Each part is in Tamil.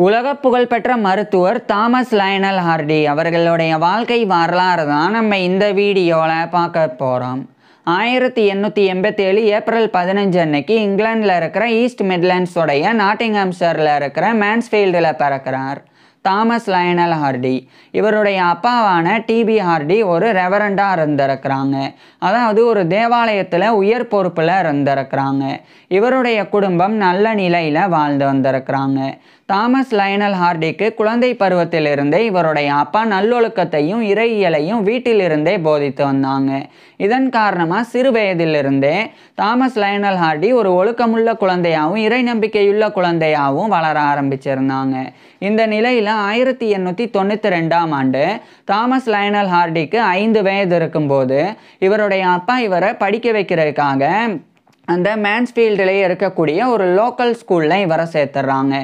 உலக புகழ்பெற்ற மருத்துவர் தாமஸ் லயனல் ஹார்டி அவர்களுடைய வாழ்க்கை வரலாறு தான் நம்ம இந்த வீடியோவில் பார்க்க போகிறோம். 1887 ஏப்ரல் 15 அன்னைக்கு இங்கிலாண்டில் இருக்கிற ஈஸ்ட் மிட்லாண்ட்ஸோடைய நாட்டிங்ஹாம்ஷயரில் இருக்கிற மேன்ஸ்ஃபீல்டில் பிறக்கிறார் தாமஸ் லயனல் ஹார்டி. இவருடைய அப்பாவான டிபி ஹார்டி ஒரு ரெவரண்டாக இருந்திருக்கிறாங்க. அதாவது ஒரு தேவாலயத்தில் உயர் பொறுப்பில் இருந்திருக்கிறாங்க. இவருடைய குடும்பம் நல்ல நிலையில் வாழ்ந்து வந்திருக்கிறாங்க. தாமஸ் லயனல் ஹார்டிக்கு குழந்தை பருவத்திலிருந்தே இவருடைய அப்பா நல்லொழுக்கத்தையும் இறையியலையும் வீட்டிலிருந்தே போதித்து வந்தாங்க. இதன் காரணமாக சிறு வயதிலிருந்தே தாமஸ் லயனல் ஹார்டி ஒரு ஒழுக்கமுள்ள குழந்தையாகவும் இறை நம்பிக்கையுள்ள குழந்தையாகவும் வளர ஆரம்பிச்சிருந்தாங்க. இந்த நிலையில் 1892ஆம் ஆண்டு தாமஸ் லயனல் ஹார்டிக்கு 5 வயது இருக்கும்போது இவருடைய அப்பா இவரை படிக்க வைக்கிறதுக்காக அந்த மேன்ஸ்ஃபீல்டிலேயே இருக்கக்கூடிய ஒரு லோக்கல் ஸ்கூலில் இவரை சேர்த்துட்றாங்க.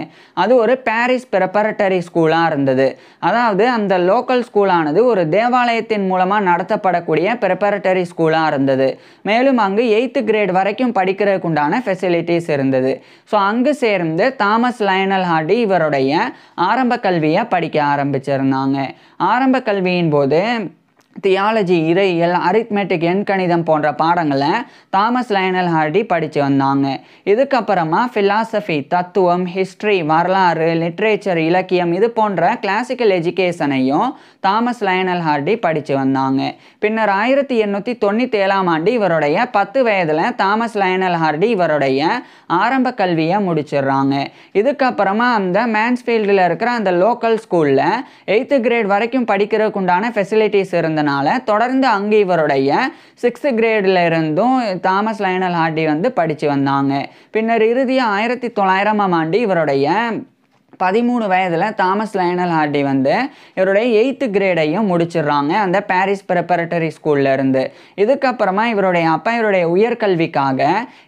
அது ஒரு பாரிஸ் ப்ரிப்பரட்டரி ஸ்கூலாக இருந்தது. அதாவது அந்த லோக்கல் ஸ்கூலானது ஒரு தேவாலயத்தின் மூலமாக நடத்தப்படக்கூடிய ப்ரிப்பரட்டரி ஸ்கூலாக இருந்தது. மேலும் அங்கு 8th கிரேட் வரைக்கும் படிக்கிறதுக்கு உண்டான ஃபெசிலிட்டிஸ் இருந்தது. ஸோ அங்கு சேர்ந்து தாமஸ் லயனல் ஹார்டி இவருடைய ஆரம்ப கல்வியை படிக்க ஆரம்பிச்சிருந்தாங்க. ஆரம்ப கல்வியின் போது தியாலஜி, இறையியல், அரித்மெட்டிக், எண்கணிதம் போன்ற பாடங்களை தாமஸ் லயனல் ஹார்டி படித்து வந்தாங்க. இதுக்கப்புறமா ஃபிலாசபி, தத்துவம், ஹிஸ்ட்ரி, வரலாறு, லிட்ரேச்சர், இலக்கியம் இது போன்ற கிளாசிக்கல் எஜுகேஷனையும் தாமஸ் லயனல் ஹார்டி படித்து வந்தாங்க. பின்னர் 1897ஆம் ஆண்டு இவருடைய 10 வயதில் தாமஸ் லயனல் ஹார்டி இவருடைய ஆரம்ப கல்வியை முடிச்சிடுறாங்க. இதுக்கப்புறமா அந்த மேன்ஸ்ஃபீல்டில் இருக்கிற அந்த லோக்கல் ஸ்கூலில் 8th கிரேட் வரைக்கும் படிக்கிறதுக்கு உண்டான ஃபெசிலிட்டிஸ் இருந்தனால தொடர்ந்து அங்கே இவருடைய 6th கிரேடில் இருந்தும் தாமஸ் லயனல் ஹார்டி படித்து வந்தாங்க. பின்னர் இறுதியாக 1900ஆம் ஆண்டு இவருடைய 13 வயதில் தாமஸ் லயனல் ஹார்டி இவருடைய 8th கிரேடையும் முடிச்சிடுறாங்க அந்த பாரிஸ் ப்ரிப்பரட்டரி ஸ்கூல்ல இருந்து. இதுக்கப்புறமா இவருடைய அப்பா இவருடைய உயர்கல்விக்காக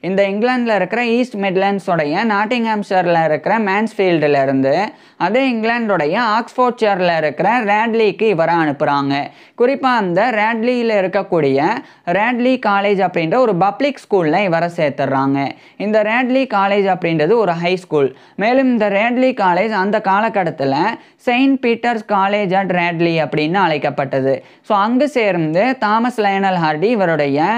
இந்த இங்கிலாண்டில் இருக்கிற ஈஸ்ட் மிட்லாண்ட்ஸோடைய நாட்டிங்ஹாம்ஷயரில் இருக்கிற மேன்ஸ்ஃபீல்டில் இருந்து அதே இங்கிலாண்டோடைய ஆக்ஸ்ஃபோர்ட்ஷயரில் இருக்கிற ரேட்லிக்கு இவரை அனுப்புகிறாங்க. குறிப்பாக அந்த ரேட்லியில் இருக்கக்கூடிய ரேட்லி காலேஜ் அப்படின்ற ஒரு பப்ளிக் ஸ்கூலில் இவரை சேர்த்துடுறாங்க. இந்த ரேட்லி காலேஜ் அப்படின்றது ஒரு ஹை ஸ்கூல். மேலும் இந்த ரேட்லி காலேஜ் அந்த காலகட்டத்தில் Saint Peter's college at Radley அப்படின்னு அழைக்கப்பட்டது. ஸோ அங்கு சேர்ந்து தாமஸ் லயனல் ஹார்டி இவருடைய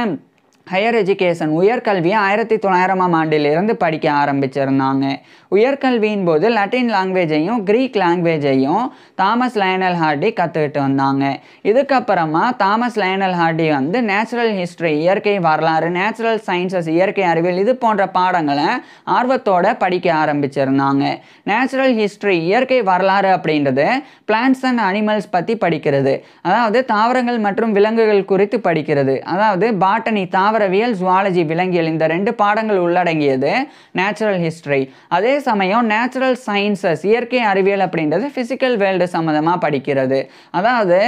ஹையர் எஜுகேஷன் உயர்கல்வியை 1900ஆம் ஆண்டிலிருந்து படிக்க ஆரம்பிச்சிருந்தாங்க. உயர்கல்வியின் போது லட்டின் லாங்குவேஜையும் கிரீக் லாங்குவேஜையும் தாமஸ் லயனல் ஹார்டி கற்றுக்கிட்டு வந்தாங்க. இதுக்கப்புறமா Thomas Lionel Hardy natural history, இயற்கை வரலாறு, நேச்சுரல் சயின்சஸ், இயற்கை அறிவியல் இது போன்ற பாடங்களை ஆர்வத்தோடு படிக்க ஆரம்பிச்சிருந்தாங்க. நேச்சுரல் ஹிஸ்ட்ரி, இயற்கை வரலாறு அப்படின்றது பிளான்ட்ஸ் அண்ட் அனிமல்ஸ் பற்றி படிக்கிறது. அதாவது தாவரங்கள் மற்றும் விலங்குகள் குறித்து படிக்கிறது. அதாவது பாட்டனி தாவரவியல், ஜுவாலஜி விலங்கியல் இந்த 2 பாடங்கள் உள்ளடங்கியது நேச்சுரல் ஹிஸ்ட்ரி. அதே சமயம் நேச்சுரல் சயின்சஸ் இயற்கை அறிவியல் அப்படின்றது ஃபிசிக்கல் வேர்ல்டு சம்மந்தமாக படிக்கிறது. அதாவது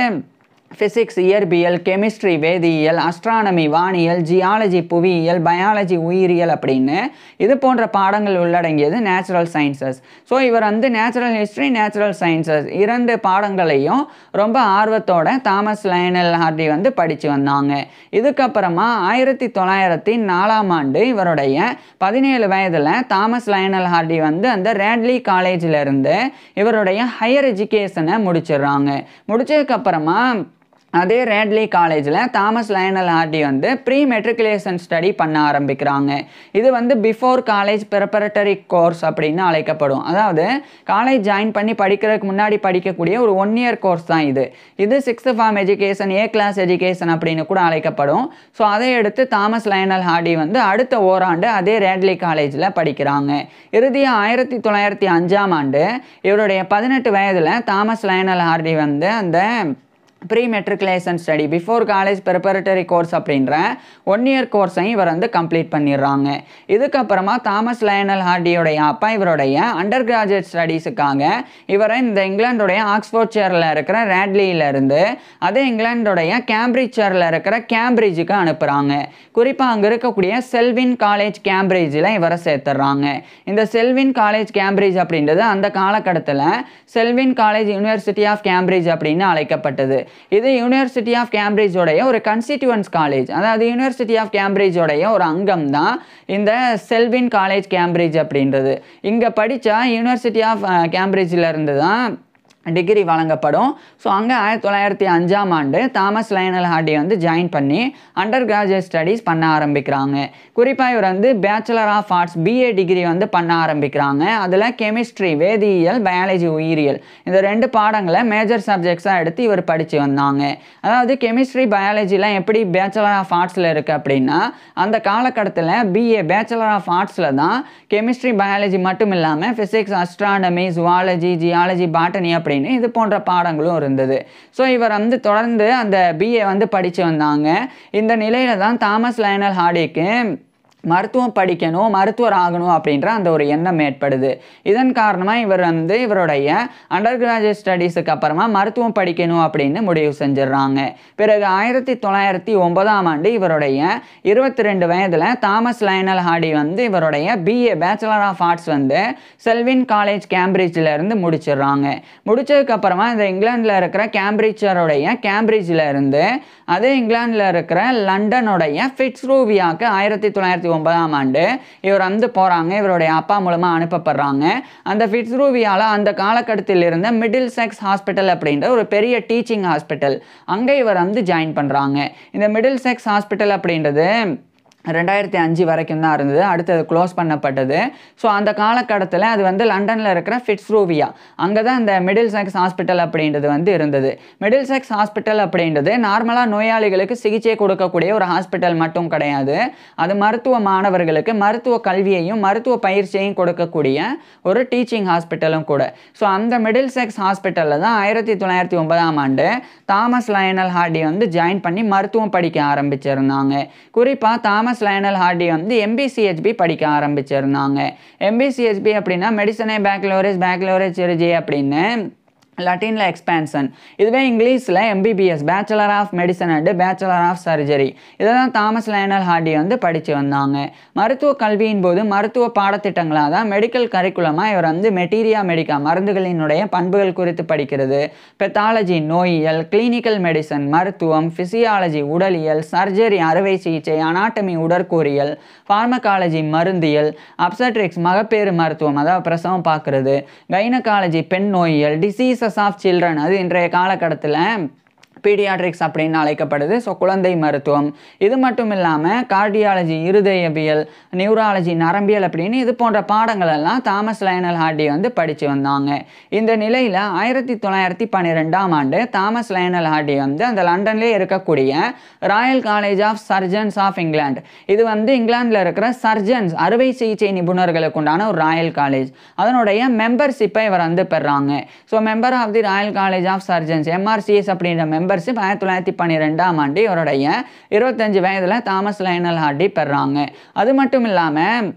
ஃபிசிக்ஸ், இயற்பியல், கெமிஸ்ட்ரி, வேதியியல், அஸ்ட்ரானமி வானியல், ஜியாலஜி புவியியல், பயாலஜி உயிரியல் அப்படின்னு இது போன்ற பாடங்கள் உள்ளடங்கியது நேச்சுரல் சயின்சஸ். ஸோ இவர் நேச்சுரல் ஹிஸ்ட்ரி, நேச்சுரல் சயின்சஸ் 2 பாடங்களையும் ரொம்ப ஆர்வத்தோட தாமஸ் லயனல் ஹார்டி படித்து வந்தாங்க. இதுக்கப்புறமா 1904ஆம் ஆண்டு இவருடைய 17 வயதில் தாமஸ் லயனல் ஹார்டி அந்த ரேட்லி காலேஜில் இருந்து இவருடைய ஹையர் எஜுகேஷனை முடிச்சிடுறாங்க. முடிச்சதுக்கப்புறமா அதே ரேட்லி காலேஜில் Thomas Lionel Hardy pre matriculation study பண்ண ஆரம்பிக்கிறாங்க. இது பிஃபோர் காலேஜ் ப்ரிப்பரட்டரி கோர்ஸ் அப்படின்னு அழைக்கப்படும். அதாவது காலேஜ் ஜாயின் பண்ணி படிக்கிறதுக்கு முன்னாடி படிக்கக்கூடிய ஒரு 1 இயர் கோர்ஸ் தான் இது. இது 6th form education, A class education அப்படின்னு கூட அழைக்கப்படும். ஸோ அதை எடுத்து தாமஸ் லயனல் ஹார்டி அடுத்த ஓராண்டு அதே ரேட்லி காலேஜில் படிக்கிறாங்க. இறுதியாக 1905ஆம் ஆண்டு இவருடைய 18 வயதில் தாமஸ் லயனல் ஹார்டி அந்த pre matriculation study before college preparatory course அப்படின்ற 1 இயர் கோர்ஸையும் இவர் கம்ப்ளீட் பண்ணிடுறாங்க. இதுக்கப்புறமா தாமஸ் லயனல் ஹார்டியோடைய அப்பா இவருடைய அண்டர் கிராஜுவேட் ஸ்டடீஸுக்காக இவரை இந்த இங்கிலாண்டோடைய ஆக்ஸ்ஃபோர்ட்ஷயரில் இருக்கிற ரேட்லியிலிருந்து அதே இங்கிலாண்டோடைய கேம்பிரிட்ஜரில் இருக்கிற கேம்பிரிட்ஜுக்கு அனுப்புகிறாங்க. குறிப்பாக அங்கே இருக்கக்கூடிய செல்வின் காலேஜ் கேம்பிரிட்ஜில் இவரை சேர்த்துடுறாங்க. இந்த செல்வின் காலேஜ் கேம்பிரிட்ஜ் அப்படின்றது அந்த காலகட்டத்தில் Selwyn college university of Cambridge அப்படின்னு அழைக்கப்பட்டது. இது யூனிவர்சிட்டி ஆஃப் கேம்பிரிட்ஜோடைய ஒரு கன்ஸ்டிடியூவன்ஸ் காலேஜ். அதாவது யூனிவர்சிட்டி ஆஃப் கேம்பிரிட்ஜோடைய ஒரு அங்கம் தான் இந்த செல்வின் காலேஜ் கேம்பிரிட்ஜ் அப்படின்றது. இங்கே படித்தா யூனிவர்சிட்டி ஆஃப் கேம்பிரிட்ஜில் இருந்து தான் டிகிரி வழங்கப்படும். ஸோ அங்கே 1905ஆம் ஆண்டு தாமஸ் லயனல் ஹார்டி வந்து ஜாயின் பண்ணி அண்டர் கிராஜுவேட் ஸ்டடீஸ் பண்ண ஆரம்பிக்கிறாங்க. குறிப்பாக இவர் வந்து bachelor of arts BA degree வந்து பண்ண ஆரம்பிக்கிறாங்க. அதில் கெமிஸ்ட்ரி, வேதியியல், பயாலஜி, உயிரியல் இந்த 2 பாடங்களை மேஜர் சப்ஜெக்ட்ஸாக எடுத்து இவர் படித்து வந்தாங்க. அதாவது கெமிஸ்ட்ரி, பயாலஜிலாம் எப்படி பேச்சுலர் ஆஃப் ஆர்ட்ஸில் இருக்குது அப்படின்னா, அந்த காலகட்டத்தில் பிஏ பேச்சுலர் ஆஃப் ஆர்ட்ஸில் தான் கெமிஸ்ட்ரி, பயாலஜி மட்டும் இல்லாமல் physics, astronomy, zoology, geology, botany அப்படின்னு இது போன்ற பாடங்களும் இருந்தது. ஸோ இவர் வந்து தொடர்ந்து அந்த பிஏ வந்து படித்து வந்தாங்க. இந்த நிலையில தான் தாமஸ் லயனல் ஹார்டிக்கு மருத்துவம் படிக்கணும், மருத்துவர் ஆகணும் அப்படின்ற அந்த ஒரு எண்ணம் ஏற்படுது. இதன் காரணமாக இவர் வந்து இவருடைய அண்டர் கிராஜுவேட் ஸ்டடீஸுக்கு அப்புறமா மருத்துவம் படிக்கணும் அப்படின்னு முடிவு செஞ்சிடறாங்க. பிறகு 1909ஆம் ஆண்டு இவருடைய 22 வயதில் தாமஸ் லயனல் ஹார்டி வந்து இவருடைய பிஏ பேச்சுலர் ஆஃப் ஆர்ட்ஸ் வந்து செல்வின் காலேஜ் கேம்பிரிட்ஜில் இருந்து முடிச்சிடுறாங்க. முடிச்சதுக்கப்புறமா இந்த இங்கிலாந்தில் இருக்கிற கேம்பிரிட்ஜில் இருந்து அதே இங்கிலாந்தில் இருக்கிற லண்டனுடைய ஃபிட்ஸ்ரூவியாவுக்கு 1909ஆம் ஆண்டு இவர் வந்து போகிறாங்க. இவருடைய அப்பா மூலமாக அனுப்பப்படுறாங்க. அந்த ஃபிட்ஸ்ரூவியாவில் அந்த காலகட்டத்தில் இருந்த மிடில் செக்ஸ் ஹாஸ்பிட்டல் அப்படின்ற ஒரு பெரிய டீச்சிங் ஹாஸ்பிட்டல், அங்கே இவர் வந்து ஜாயின் பண்ணுறாங்க. இந்த மிடில் செக்ஸ் ஹாஸ்பிட்டல் அப்படின்றது 2005 வரைக்கும் தான் இருந்தது. அடுத்தது க்ளோஸ் பண்ணப்பட்டது. ஸோ அந்த காலகட்டத்தில் அது வந்து லண்டனில் இருக்கிற ஃபிட்ஸ்ரூவியா, அங்கே தான் இந்த மிடில் செக்ஸ் ஹாஸ்பிட்டல் அப்படின்றது வந்து இருந்தது. மிடில் செக்ஸ் ஹாஸ்பிட்டல் அப்படின்றது நார்மலாக நோயாளிகளுக்கு சிகிச்சை கொடுக்கக்கூடிய ஒரு ஹாஸ்பிட்டல் மட்டும் கிடையாது. அது மருத்துவ மாணவர்களுக்கு மருத்துவ கல்வியையும் மருத்துவ பயிற்சியையும் கொடுக்கக்கூடிய ஒரு டீச்சிங் ஹாஸ்பிட்டலும் கூட. ஸோ அந்த மிடில் செக்ஸ் ஹாஸ்பிட்டலில் தான் 1909ஆம் ஆண்டு தாமஸ் லயனல் ஹார்டி வந்து ஜாயின் பண்ணி மருத்துவம் படிக்க ஆரம்பிச்சிருந்தாங்க. குறிப்பாக தாமஸ் லயனல் ஹார்டி வந்து MBCHB படிக்க ஆரம்பிச்சிருந்தாங்க. MBCHB அப்படின்னா மெடிசனே பேக்லோரேஜ் சிர்ஜி அப்படின்னு லட்டினில் எக்ஸ்பேன்ஷன். இதுவே இங்கிலீஷில் MBBS, bachelor of medicine and bachelor of surgery. இதை தான் தாமஸ் லயனல் ஹார்டி வந்து படித்து வந்தாங்க. மருத்துவ கல்வியின் போது மருத்துவ பாடத்திட்டங்களாக தான் மெடிக்கல் கரிக்குலமாக இவர் வந்து மெட்டீரியா மெடிக்கா, மருந்துகளினுடைய பண்புகள் குறித்து படிக்கிறது, பெத்தாலஜி, நோயியல், கிளினிக்கல் மெடிசன், மருத்துவம், ஃபிசியாலஜி, உடலியல், சர்ஜரி, அறுவை சிகிச்சை, அனாட்டமி, உடற்கூறியல், ஃபார்மகாலஜி, மருந்தியல், அப்சட்ரிக்ஸ், மகப்பேறு மருத்துவம் அதாவது பிரசவம் பார்க்குறது, கைனகாலஜி, பெண் நோயியல், டிசீசஸ் ஆஃப் சில்ட்ரன் அது இன்றைய காலகட்டத்தில் பீடியாட்ரிக்ஸ் அப்படின்னு அழைக்கப்படுது. ஸோ குழந்தை மருத்துவம். இது மட்டும் இல்லாமல் கார்டியாலஜி, இருதயவியல், நியூராலஜி, நரம்பியல் அப்படின்னு இது போன்ற பாடங்கள் எல்லாம் தாமஸ் லயனல் ஹார்டி வந்து படித்து வந்தாங்க. இந்த நிலையில் 1912ஆம் ஆண்டு தாமஸ் லயனல் ஹார்டி வந்து அந்த லண்டன்லேயே இருக்கக்கூடிய royal college of surgeons of England, இது வந்து இங்கிலாந்தில் இருக்கிற சர்ஜன்ஸ், அறுவை சிகிச்சை நிபுணர்களுக்கு உண்டான ஒரு ராயல் காலேஜ், அதனுடைய மெம்பர்ஷிப்பை இவர் வந்து பெறாங்க. So member of the royal college of surgeons MRCS அப்படின்ற மெம்பர்ஷிப் 1912ஆம் ஆண்டு இவருடைய 25 வயதில் தாமஸ் லயனல் ஹார்டி பெறாங்க. அது மட்டும் இல்லாமல்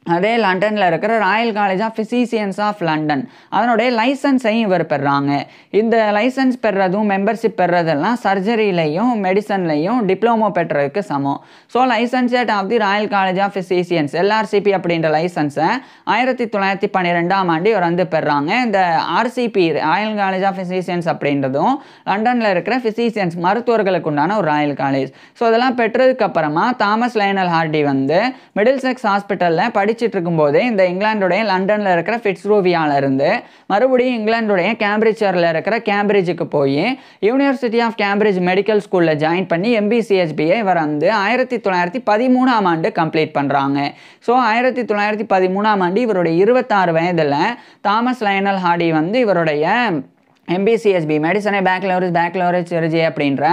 அதே லண்டனில் இருக்கிற royal college of physicians of London அதனுடைய லைசன்ஸையும் இவர் பெறாங்க. இந்த லைசன்ஸ் பெறதும் மெம்பர்ஷிப் பெறதெல்லாம் சர்ஜரியிலையும் மெடிசன்லையும் டிப்ளமோ பெற்றதுக்கு சமம். So licentiate of the royal college of physicians LRCP அப்படின்ற லைசன்ஸை 1912ஆம் ஆண்டு இவர் வந்து பெறாங்க. இந்த RCP royal college of physicians அப்படின்றதும் லண்டனில் இருக்கிற ஃபிசிசியன்ஸ் மருத்துவர்களுக்கு உண்டான ஒரு ராயல் காலேஜ். ஸோ இதெல்லாம் பெற்றதுக்கு அப்புறமா தாமஸ் லயனல் ஹார்டி வந்து மிடில் செக்ஸ் ஹாஸ்பிட்டலில் படிச்சுட்டு இருக்கும்போதே இந்த இங்கிலாந்துடைய லண்டனில் இருக்கிற ஃபிட்ஸ்ரூவியால இருந்து மறுபடியும் இங்கிலாந்துடைய கேம்பிரிட்ஜில் இருக்கிற கேம்பிரிட்ஜுக்கு போய் யூனிவர்சிட்டி ஆஃப் கேம்பிரிட்ஜ் மெடிக்கல் ஸ்கூலில் ஜாயின் பண்ணி MBCHBயை இவர் வந்து 1913ஆம் ஆண்டு கம்ப்ளீட் பண்ணுறாங்க. ஸோ 1913ஆம் ஆண்டு இவருடைய 26 வயதில் தாமஸ் லயனல் ஹார்டி வந்து இவருடைய MBCHB மெடிசனே பேக்லோரேஜ் சிர்ஜி அப்படின்ற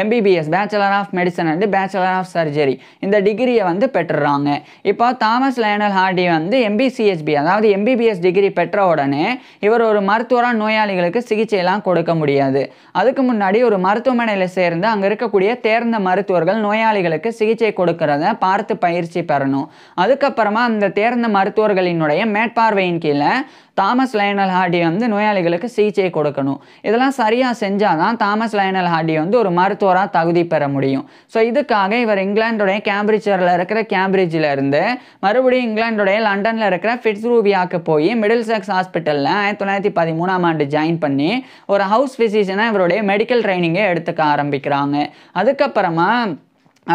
MBBS bachelor of medicine and bachelor of surgery இந்த டிகிரியை வந்து பெற்றுறாங்க. இப்போ தாமஸ் லயனல் ஹார்டி வந்து MBCHB அதாவது MBBS டிகிரி பெற்ற உடனே இவர் ஒரு மருத்துவராக நோயாளிகளுக்கு சிகிச்சையெல்லாம் கொடுக்க முடியாது. அதுக்கு முன்னாடி ஒரு மருத்துவமனையில் சேர்ந்து அங்கே இருக்கக்கூடிய தேர்ந்த மருத்துவர்கள் நோயாளிகளுக்கு சிகிச்சை கொடுக்கறத பார்த்து பயிற்சி பெறணும். அதுக்கப்புறமா அந்த தேர்ந்த மருத்துவர்களினுடைய மேற்பார்வையின் கீழே தாமஸ் லயனல் ஹார்டி வந்து நோயாளிகளுக்கு சிகிச்சை கொடுக்கணும். இதெல்லாம் சரியாக செஞ்சால் தான் தாமஸ் லயனல் ஹார்டி வந்து ஒரு மருத்துவராக தகுதி பெற முடியும். ஸோ இதுக்காக இவர் இங்கிலாந்துடைய கேம்பிரிட்ஜில் இருக்கிற கேம்பிரிட்ஜில் இருந்து மறுபடியும் இங்கிலாந்துடைய லண்டனில் இருக்கிற ஃபிட்ஸ்ரூவியாவுக்கு போய் மிடில்செக்ஸ் ஹாஸ்பிட்டலில் 1913ஆம் ஆண்டு ஜாயின் பண்ணி ஒரு ஹவுஸ் ஃபிசிஷியனாக இவருடைய மெடிக்கல் ட்ரைனிங்கை எடுத்துக்க ஆரம்பிக்கிறாங்க. அதுக்கப்புறமா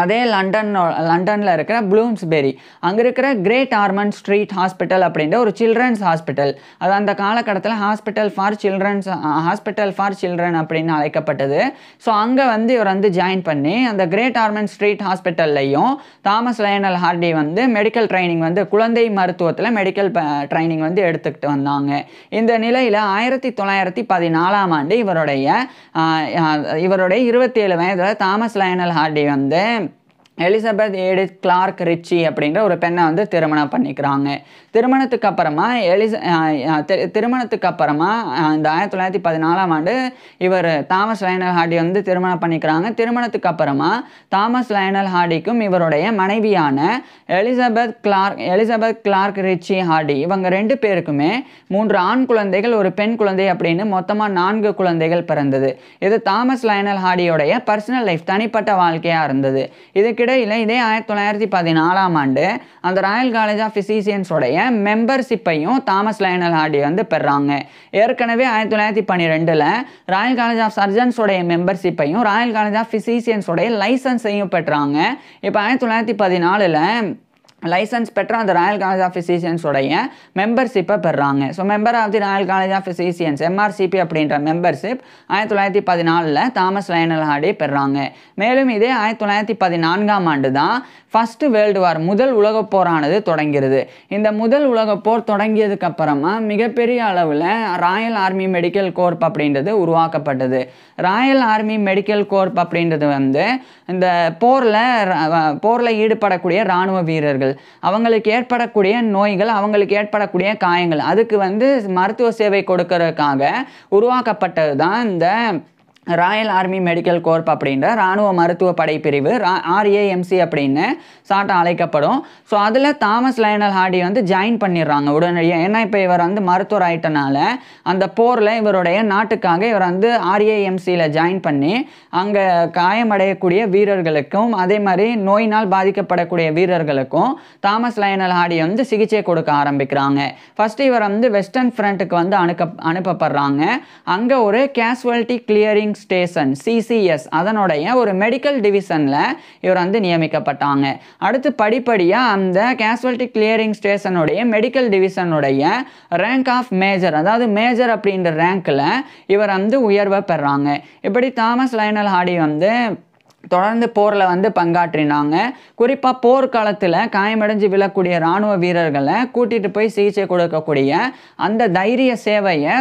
அதே லண்டனில் இருக்கிற ப்ளூம்ஸ்பெரி அங்கே இருக்கிற கிரேட் ஆர்மண்ட் ஸ்ட்ரீட் ஹாஸ்பிட்டல் அப்படின்ற ஒரு சில்ட்ரன்ஸ் ஹாஸ்பிட்டல், அது அந்த காலகட்டத்தில் ஹாஸ்பிட்டல் ஃபார் சில்ட்ரன் அப்படின்னு அழைக்கப்பட்டது. ஸோ அங்கே வந்து இவர் வந்து ஜாயின் பண்ணி அந்த கிரேட் ஆர்மண்ட் ஸ்ட்ரீட் ஹாஸ்பிட்டல்லையும் தாமஸ் லயனல் ஹார்டி வந்து மெடிக்கல் ட்ரைனிங் வந்து குழந்தை மருத்துவத்தில் மெடிக்கல் ட்ரைனிங் வந்து எடுத்துக்கிட்டு வந்தாங்க. இந்த நிலையில் 1914ஆம் ஆண்டு இவருடைய 27 வயதில் தாமஸ் லயனல் ஹார்டி வந்து எலிசபெத் எடித் கிளார்க் ரிச்சி அப்படின்ற ஒரு பெண்ணை வந்து திருமணம் பண்ணிக்கிறாங்க. திருமணத்துக்கு அப்புறமா இந்த 1914ஆம் ஆண்டு இவர் தாமஸ் லயனல் ஹார்டி வந்து திருமணம் பண்ணிக்கிறாங்க. திருமணத்துக்கு அப்புறமா தாமஸ் லயனல் ஹார்டிக்கும் இவருடைய மனைவியான எலிசபெத் கிளார்க் ரிச்சி ஹார்டி இவங்க 2 பேருக்குமே 3 ஆண் குழந்தைகள் ஒரு பெண் குழந்தை அப்படின்னு மொத்தமாக 4 குழந்தைகள் பிறந்தது. இது தாமஸ் லயனல் ஹார்டியோடைய பர்சனல் லைஃப் தனிப்பட்ட வாழ்க்கையாக இருந்தது. இதுக்கிடையில் இதே 1914ஆம் ஆண்டு அந்த ராயல் காலேஜ் ஆஃப் ஃபிசிஷியன்ஸோடைய மெம்பர்ஷிப்பையும் தாமஸ் லயனல் ஹார்டி வந்து பெறாங்க. ஏற்கனவே 1912 ராயல் காலேஜ் ஆஃப் சர்ஜன்ஸோடைய மெம்பர்ஷிப்பையும் ராயல் காலேஜ் ஆஃப் ஃபிசிஷியன்ஸோடைய லைசன்ஸையும் பெற்றாங்க. இப்போ 1914 லைசன்ஸ் பெற்ற அந்த ராயல் காலேஜ் ஆஃப் ஃபிசிஷியன்ஸோடைய மெம்பர்ஷிப்பை பெறாங்க. So member of the royal college of physicians MRCP அப்படின்ற மெம்பர்ஷிப் 1914 தாமஸ் லயனல் ஹார்டி பெறாங்க. மேலும் இதே 1914ஆம் ஆண்டு தான் ஃபர்ஸ்ட் வேர்ல்டு வார் முதல் உலகப் போரானது தொடங்கிறது. இந்த முதல் உலகப் போர் தொடங்கியதுக்கு அப்புறமா மிகப்பெரிய அளவில் ராயல் ஆர்மி மெடிக்கல் கோர்ப் அப்படின்றது உருவாக்கப்பட்டது. ராயல் ஆர்மி மெடிக்கல் கோர்ப் அப்படின்றது வந்து இந்த போரில் ஈடுபடக்கூடிய இராணுவ வீரர்கள் அவங்களுக்கு ஏற்படக்கூடிய நோய்கள், அவங்களுக்கு ஏற்படக்கூடிய காயங்கள், அதுக்கு வந்து மருத்துவ சேவை கொடுக்கறதுக்காக உருவாக்கப்பட்டது தான் இந்த ராயல் ஆர்மி மெடிக்கல் கோர்ப் அப்படின்ற இராணுவ மருத்துவ படைப்பிரிவு, RAMC அப்படின்னு சாட்டை அழைக்கப்படும். ஸோ அதில் தாமஸ் லயனல் ஹார்டி வந்து ஜாயின் பண்ணிடுறாங்க உடனடியாக. ஏன்னா இப்போ இவர் வந்து மருத்துவர் ஆகிட்டனால அந்த போரில் இவருடைய நாட்டுக்காக இவர் வந்து RAMCயில் ஜாயின் பண்ணி அங்கே காயமடையக்கூடிய வீரர்களுக்கும் அதே மாதிரி நோயினால் பாதிக்கப்படக்கூடிய வீரர்களுக்கும் தாமஸ் லயனல் ஹார்டி வந்து சிகிச்சை கொடுக்க ஆரம்பிக்கிறாங்க. ஃபர்ஸ்ட் இவர் வந்து வெஸ்டர்ன் ஃப்ரண்ட்டுக்கு வந்து அனுப்பப்படுறாங்க. அங்கே ஒரு கேஷுவல்டி கிளியரிங் ஸ்டேஷன் CCS அதனுடைய ஒரு மெடிக்கல் டிவிஷனில் இவர் வந்து நியமிக்கப்பட்டாங்க. அடுத்து படிப்படியாக அந்த கேஷுவல்டி கிளியரிங் ஸ்டேஷனுடைய மெடிக்கல் டிவிஷனுடைய ரேங்க் ஆஃப் மேஜர், அதாவது மேஜர் அப்படின்ற ரேங்க்கில் இவர் வந்து உயர்வை பெறாங்க. இப்படி தாமஸ் லயனல் ஹார்டி வந்து தொடர்ந்து போரில் வந்து பங்காற்றினாங்க. குறிப்பாக போர்க்காலத்தில் காயமடைஞ்சு விழக்கூடிய இராணுவ வீரர்களை கூட்டிகிட்டு போய் சிகிச்சை கொடுக்கக்கூடிய அந்த தைரிய சேவையை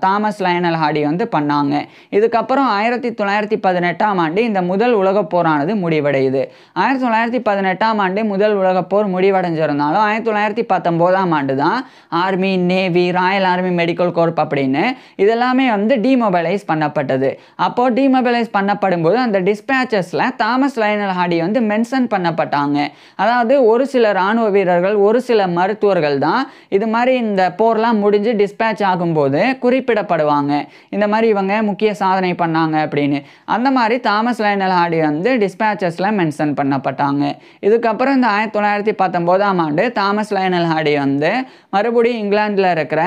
தாமஸ் லயனல் ஹார்டி வந்து பண்ணாங்க. இதுக்கப்புறம் 1918ஆம் ஆண்டு இந்த முதல் உலகப் போரானது முடிவடையுது. 1918ஆம் ஆண்டு முதல் உலகப் போர் முடிவடைஞ்சிருந்தாலும் 1919ஆம் ஆண்டு தான் army, navy, Royal army medical corp அப்படின்னு இதெல்லாமே வந்து டிமொபைலைஸ் பண்ணப்பட்டது. அப்போது டிமொபைலைஸ் பண்ணப்படும் போது அந்த டிஸ்பேச்சஸ் தாமஸ் லயனல் ஹார்டி வந்து மென்ஷன் பண்ணப்பட்டாங்க. அதாவது ஒரு சில இராணுவ வீரர்கள், ஒரு சில மருத்துவர்கள் தான் இது மாதிரி இந்த போர்லாம் முடிஞ்சு டிஸ்பேச் ஆகும்போது குறிப்பிடப்படுவாங்க, இந்த மாதிரி இவங்க முக்கிய சாதனை பண்ணாங்க அப்படின்னு. அந்த மாதிரி தாமஸ் லயனல் ஹார்டி வந்து டிஸ்பேச்சஸில் மென்ஷன் பண்ணப்பட்டாங்க. இதுக்கப்புறம் இந்த 1919ஆம் ஆண்டு தாமஸ் லயனல் ஹார்டி வந்து மறுபடியும் இங்கிலாந்தில் இருக்கிற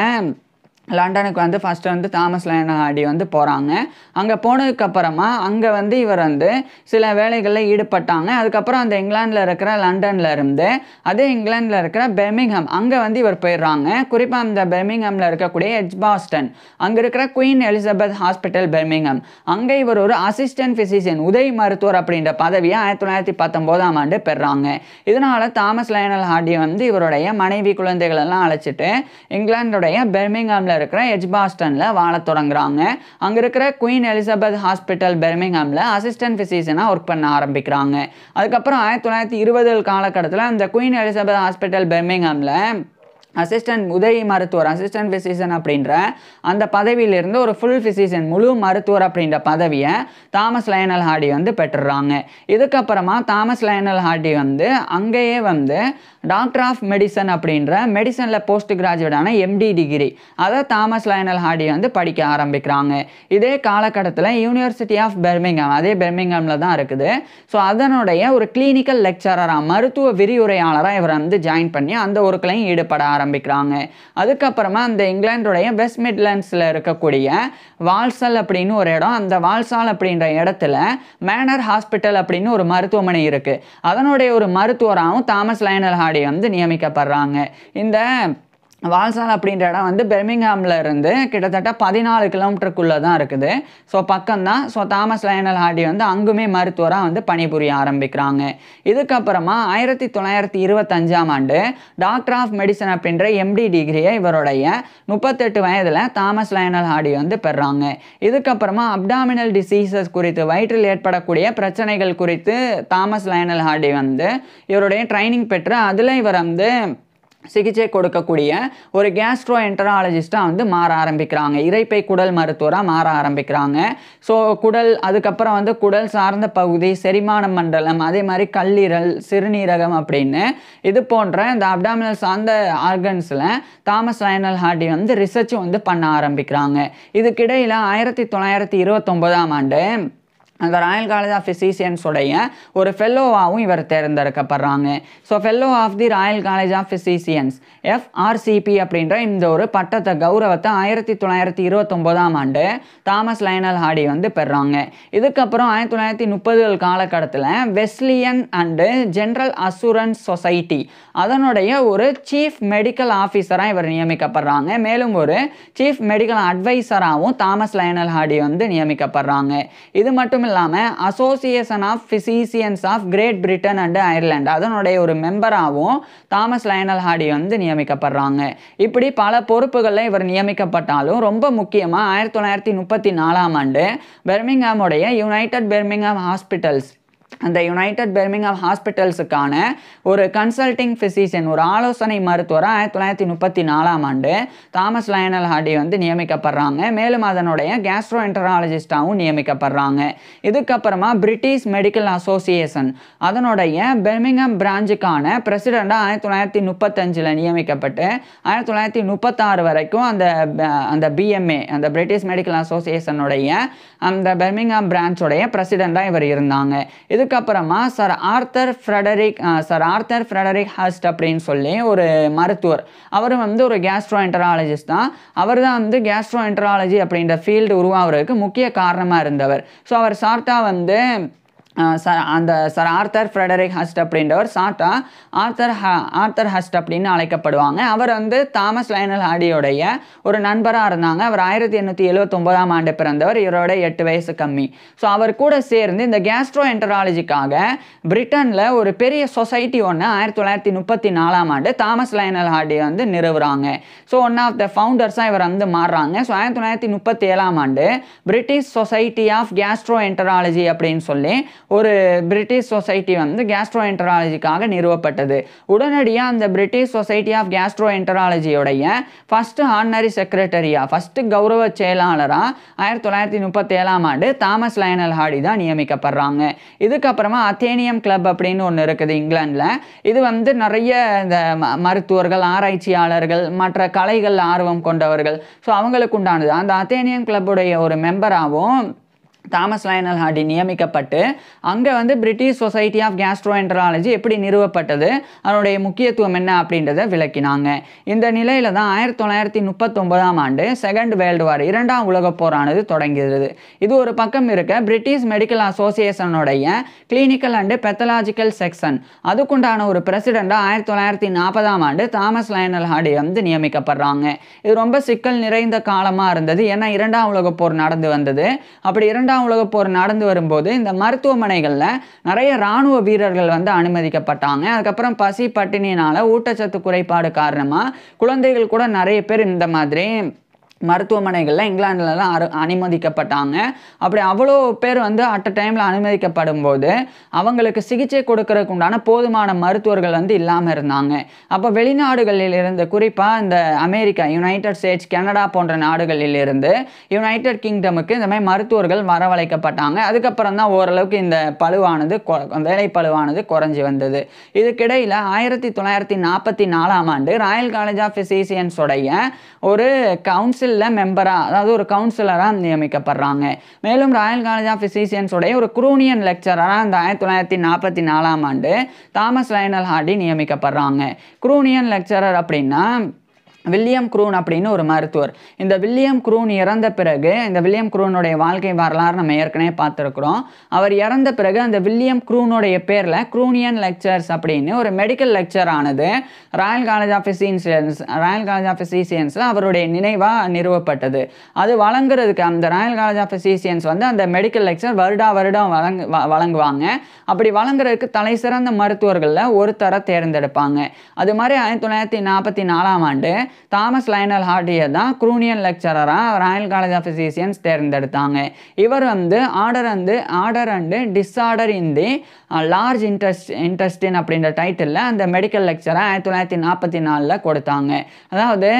லண்டனுக்கு வந்து ஃபஸ்ட்டு வந்து தாமஸ் லயனல் ஹார்டி வந்து போகிறாங்க. அங்கே போனதுக்கப்புறமா அங்கே வந்து இவர் வந்து சில வேலைகளில் ஈடுபட்டாங்க. அதுக்கப்புறம் அந்த இங்கிலாந்தில் இருக்கிற லண்டனில் இருந்து அதே இங்கிலாந்தில் இருக்கிற பெர்மிங்ஹாம் அங்கே வந்து இவர் போயிடுறாங்க. குறிப்பாக அந்த பெர்மிங்ஹாமில் இருக்கக்கூடிய எட்ஜ்பாஸ்டன் அங்கே இருக்கிற குயின் எலிசபெத் ஹாஸ்பிட்டல் பெர்மிங்ஹாம் அங்கே இவர் ஒரு அசிஸ்டன்ட் ஃபிசிஷியன், உதவி மருத்துவர் அப்படின்ற பதவியை 1919ஆம் ஆண்டு பெறாங்க. இதனால் தாமஸ் லயனல் ஹார்டி வந்து இவருடைய மனைவி குழந்தைகள் எல்லாம் அழைச்சிட்டு இங்கிலாந்துடைய பெர்மிங்ஹாமில் இருக்கிற எட்ஜ்பாஸ்டனில் வாழ தொடங்குறாங்க. அங்கே இருக்கிற குயின் எலிசபெத் ஹாஸ்பிட்டல் பெர்மிங்ஹாமில் அசிஸ்டன்ட் ஃபிசிஷியனாக ஒர்க் பண்ண ஆரம்பிக்கிறாங்க. அதுக்கப்புறம் 1920 காலகட்டத்தில் அந்த குயின் எலிசபெத் ஹாஸ்பிட்டல் பெர்மிங்ஹாமில் அசிஸ்டன்ட் உதவி மருத்துவர் அசிஸ்டன்ட் ஃபிசிஷியன் அப்படின்ற அந்த பதவியிலிருந்து ஒரு ஃபுல் ஃபிசிஷியன் முழு மருத்துவர் அப்படின்ற பதவியை தாமஸ் லயனல் ஹார்டி வந்து பெற்றுறாங்க. இதுக்கப்புறமா தாமஸ் லயனல் ஹார்டி வந்து அங்கேயே வந்து டாக்டர் ஆஃப் மெடிசன் அப்படின்ற மெடிசனில் போஸ்ட் கிராஜுவேட்டான எம்டி டிகிரி அதை தாமஸ் லயனல் ஹார்டி வந்து படிக்க ஆரம்பிக்கிறாங்க. இதே காலகட்டத்தில் யூனிவர்சிட்டி ஆஃப் பெர்மிங்ஹாம் அதே பெர்மிங்ஹாமில் தான் இருக்குது. ஸோ அதனுடைய ஒரு கிளினிக்கல் லெக்சரராக மருத்துவ விரிவுரையாளராக இவர் வந்து ஜாயின் பண்ணி அந்த ஒர்க்லையும் ஈடுபட ஆரம்பிக்கிறாங்க. அதுக்கப்புறமா அந்த இங்கிலாந்துடைய வெஸ்ட் மிட்லண்ட்ஸில் இருக்கக்கூடிய வால்சால் அப்படின்னு ஒரு இடம், அந்த வால்சால் அப்படின்ற இடத்துல மேனர் ஹாஸ்பிட்டல் அப்படின்னு ஒரு மருத்துவமனை இருக்குது. அதனுடைய ஒரு மருத்துவராகவும் தாமஸ் லயனல் ஹார்டி வந்து நியமிக்கப்படுறாங்க. இந்த வால்சால் அப்படின்ற இடம் வந்து பெர்மிங்ஹாமில் இருந்து கிட்டத்தட்ட 14 கிலோமீட்டருக்குள்ளே தான் இருக்குது. ஸோ பக்கம்தான். ஸோ தாமஸ் லயனல் ஹார்டி வந்து அங்குமே மருத்துவராக வந்து பணிபுரிய ஆரம்பிக்கிறாங்க. இதுக்கப்புறமா 1925ஆம் ஆண்டு டாக்டர் ஆஃப் மெடிசன் அப்படின்ற எம்டி டிகிரியை இவருடைய 38 வயதில் தாமஸ் லயனல் ஹார்டி வந்து பெறாங்க. இதுக்கப்புறமா அப்டாமினல் டிசீசஸ் குறித்து வயிற்றில் ஏற்படக்கூடிய பிரச்சனைகள் குறித்து தாமஸ் லயனல் ஹார்டி வந்து இவருடைய ட்ரைனிங் பெற்று அதில் இவர் வந்து சிகிச்சை கொடுக்கக்கூடிய ஒரு கேஸ்ட்ரோ என்டராலஜிஸ்டாக வந்து மாற ஆரம்பிக்கிறாங்க. இரைப்பை குடல் மருத்துவராக மாற ஆரம்பிக்கிறாங்க. ஸோ குடல், அதுக்கப்புறம் வந்து குடல் சார்ந்த பகுதி, செரிமான மண்டலம், அதே மாதிரி கல்லீரல், சிறுநீரகம் அப்படின்னு இது போன்ற இந்த அப்டாமினல் சார்ந்த ஆர்கன்ஸில் தாமஸ் லயனல் ஹார்டி வந்து ரிசர்ச் வந்து பண்ண ஆரம்பிக்கிறாங்க. இதுக்கிடையில் 1929ஆம் ஆண்டு அந்த ராயல் காலேஜ் ஆஃப் ஃபிசிஷியன்ஸுடைய ஒரு ஃபெல்லோவாகவும் இவர் தேர்ந்தெடுக்கப்படுறாங்க. So fellow of the royal college of physicians FRCP அப்படின்ற இந்த ஒரு பட்டத்தை கௌரவத்தை 1929ஆம் ஆண்டு தாமஸ் லயனல் ஹார்டி வந்து பெறாங்க. இதுக்கப்புறம் 1930 காலகட்டத்தில் Wesleyan and general assurance society அதனுடைய ஒரு சீஃப் மெடிக்கல் ஆஃபீஸராக இவர் நியமிக்கப்படுறாங்க. மேலும் ஒரு சீஃப் மெடிக்கல் அட்வைசராகவும் தாமஸ் லயனல் ஹார்டி வந்து நியமிக்கப்படுறாங்க. இது மட்டும் இல்லாமல் association of physicians of Great Britain and Ireland அதனுடைய ஒரு மெம்பராகவும் தாமஸ் லயனல் ஹார்டி வந்து நியமிக்கப்படுறாங்க. இப்படி பல பொறுப்புகளில் இவர் நியமிக்கப்பட்டாலும் ரொம்ப முக்கியமாக 1934ஆம் ஆண்டு பெர்மிங்ஹாமுடைய யுனைடெட் பெர்மிங்ஹாம் ஹாஸ்பிட்டல்ஸ் அந்த யுனைடெட் பெர்மிங்ஹாம் ஹாஸ்பிட்டல்ஸுக்கான ஒரு கன்சல்டிங் ஃபிசிஷியன் ஒரு ஆலோசனை மருத்துவராக 1934ஆம் ஆண்டு தாமஸ் லயனல் ஹார்டி வந்து நியமிக்கப்படுறாங்க. மேலும் அதனுடைய கேஸ்ட்ரோ என்டராலஜிஸ்டாகவும் நியமிக்கப்படுறாங்க. இதுக்கப்புறமா பிரிட்டிஷ் மெடிக்கல் அசோசியேஷன் அதனுடைய பெர்மிங்ஹாம் பிரான்ச்சுக்கான பிரசிடெண்டாக 1935 நியமிக்கப்பட்டு 1936 வரைக்கும் அந்த BMA அந்த பிரிட்டிஷ் மெடிக்கல் அசோசியேஷனுடைய அந்த பெர்மிங்ஹாம் பிரான்ச்சோடைய பிரசிடெண்டாக இவர் இருந்தாங்க. இதுக்கப்புறமா சர் ஆர்த்தர் ஃப்ரெடரிக் ஹஸ்ட் அப்படின்னு சொல்லி ஒரு மருத்துவர், அவர் வந்து ஒரு கேஸ்ட்ரோ என்டராலஜிஸ்ட் தான். அவர் தான் வந்து கேஸ்ட்ரோ என்டராலஜி அப்படின்ற ஃபீல்டு உருவாகிறதுக்கு முக்கிய காரணமாக இருந்தவர். ஸோ அவர் ஷார்ட்டாக வந்து சர் ஆர்த்தர் ஃப்ரெடரிக் ஹஸ்ட் அப்படின்றவர் ஷார்ட்டா ஆர்த்தர் ஹஸ்ட் அப்படின்னு அழைக்கப்படுவாங்க. அவர் வந்து தாமஸ் லயனல் ஹார்டியோடைய ஒரு நண்பராக இருந்தாங்க. அவர் 1879ஆம் ஆண்டு பிறந்தவர். இவரோட 8 வயசு கம்மி. ஸோ அவர் கூட சேர்ந்து இந்த கேஸ்ட்ரோ என்டராலஜிக்காக பிரிட்டனில் ஒரு பெரிய சொசைட்டி ஒன்று 1934ஆம் ஆண்டு தாமஸ் லயனல் ஹார்டி வந்து நிறுவுறாங்க. ஸோ ஒன் ஆஃப் த ஃபவுண்டர்ஸாக இவர் வந்து மாறுறாங்க. ஸோ 1937ஆம் ஆண்டு British society of gastroenterology அப்படின்னு சொல்லி ஒரு பிரிட்டிஷ் சொசைட்டி வந்து கேஸ்ட்ரோ என்டராலஜிக்காக நிறுவப்பட்டது. உடனடியாக அந்த பிரிட்டிஷ் சொசைட்டி ஆஃப் கேஸ்ட்ரோ என்டராலஜியோடைய ஃபர்ஸ்ட் ஆர்டினரி செக்ரட்டரியாக ஃபர்ஸ்ட் கௌரவ செயலாளராக 1937ஆம் ஆண்டு தாமஸ் லயனல் ஹார்டி தான் நியமிக்கப்படுறாங்க. இதுக்கப்புறமா அத்தேனியம் கிளப் அப்படின்னு ஒன்று இருக்குது இங்கிலாந்தில். இது வந்து நிறைய இந்த மருத்துவர்கள், ஆராய்ச்சியாளர்கள், மற்ற கலைகள் ஆர்வம் கொண்டவர்கள், ஸோ அவங்களுக்கு உண்டானது. அந்த அத்தேனியம் கிளப்புடைய ஒரு மெம்பராகவும் தாமஸ் லயனல் ஹார்டி நியமிக்கப்பட்டு அங்கே வந்து பிரிட்டிஷ் சொசைட்டி ஆஃப் கேஸ்ட்ரோ என்டராலஜி எப்படி நிறுவப்பட்டது, அதனுடைய முக்கியத்துவம் என்ன அப்படின்றத விளக்கினாங்க. இந்த நிலையில தான் 1939ஆம் ஆண்டு செகண்ட் வேர்ல்டு வார் 2ஆம் உலகப் போரானது தொடங்குகிறது. இது ஒரு பக்கம் இருக்க பிரிட்டிஷ் மெடிக்கல் அசோசியேஷனுடைய கிளினிக்கல் அண்டு பெத்தலாஜிக்கல் செக்ஷன் அதுக்குண்டான ஒரு பிரசிடெண்டாக 1940ஆம் ஆண்டு தாமஸ் லயனல் ஹார்டி வந்து நியமிக்கப்படுறாங்க. இது ரொம்ப சிக்கல் நிறைந்த காலமாக இருந்தது. ஏன்னா 2ஆம் உலகப் போர் நடந்து வந்தது. அப்படி 2ஆம் உலகப் போர் நடந்து வரும்போது இந்த மருத்துவமனைகளில் நிறைய இராணுவ வீரர்கள் வந்து அனுமதிக்கப்பட்டாங்க. அதுக்கப்புறம் பசி பட்டினியினால ஊட்டச்சத்து குறைபாடு காரணமாக குழந்தைகள் கூட நிறைய பேர் இந்த மாதிரி மருத்துவமனைகளில் இங்கிலாந்துலலாம் அனுமதிக்கப்பட்டாங்க. அப்படி அவ்வளோ பேர் வந்து அட் அ டைமில் அனுமதிக்கப்படும் போது அவங்களுக்கு சிகிச்சை கொடுக்கறதுக்கு உண்டான போதுமான மருத்துவர்கள் வந்து இல்லாமல் இருந்தாங்க. அப்போ வெளிநாடுகளில் இருந்து குறிப்பாக இந்த அமெரிக்கா, யுனைடெட் ஸ்டேட்ஸ், கனடா போன்ற நாடுகளில் இருந்து யுனைடெட் கிங்டமுக்கு இந்த மாதிரி மருத்துவர்கள் வரவழைக்கப்பட்டாங்க. அதுக்கப்புறம் தான் ஓரளவுக்கு இந்த வேலை பளுவானது குறைஞ்சி வந்தது. இதுக்கிடையில் 1944ஆம் ஆண்டு ராயல் காலேஜ் ஆஃப் ஃபிசிசியன்ஸ் உடைய ஒரு கவுன்சில் மெம்பரா, அதாவது ஒரு கவுன்சிலரா நியமிக்கப்படுறாங்க. மேலும் ராயல் காலேஜ் ஆஃப் ஃபிசிசியன்ஸ் உடைய ஒரு க்ரூனியன் லெக்சரரா இந்த 1944ஆம் ஆண்டு தாமஸ் லைனல் ஹார்டி நியமிக்கப்படுறாங்க. க்ரூனியன் லெக்சரர் அப்படின்னா வில்லியம் க்ரூன் அப்படின்னு ஒரு மருத்துவர். இந்த வில்லியம் க்ரூன் இறந்த பிறகு, இந்த வில்லியம் க்ரூனுடைய வாழ்க்கை வரலாறு நம்ம ஏற்கனவே பார்த்துருக்குறோம். அவர் இறந்த பிறகு அந்த வில்லியம் க்ரூனுடைய பேரில் க்ரூனியன் லெக்சர்ஸ் அப்படின்னு ஒரு மெடிக்கல் லெக்சர் ஆனது ராயல் காலேஜ் ஆஃப் ஃபிசிசியன்ஸில் அவருடைய நினைவாக நிறுவப்பட்டது. அது வழங்குறதுக்கு அந்த ராயல் காலேஜ் ஆஃப் ஃபிசிசியன்ஸ் வந்து அந்த மெடிக்கல் லெக்சர் வருடம் வழங்குவாங்க. அப்படி வழங்குறதுக்கு தலை சிறந்த மருத்துவர்களில் ஒருத்தரை தேர்ந்தெடுப்பாங்க. அது மாதிரி 1944ஆம் ஆண்டு தாமஸ் லைனல் ஹார்டியை தான் க்ரூனியன் லெக்சரராக ராயல் காலேஜ் ஆஃப் ஃபிசிசியன்ஸ் தேர்ந்தெடுத்தாங்க. இவர் வந்து order and disorder in the large intestine அப்படின்ற டைட்டிலில் அந்த மெடிக்கல் லெக்சரை 1944 கொடுத்தாங்க. அதாவது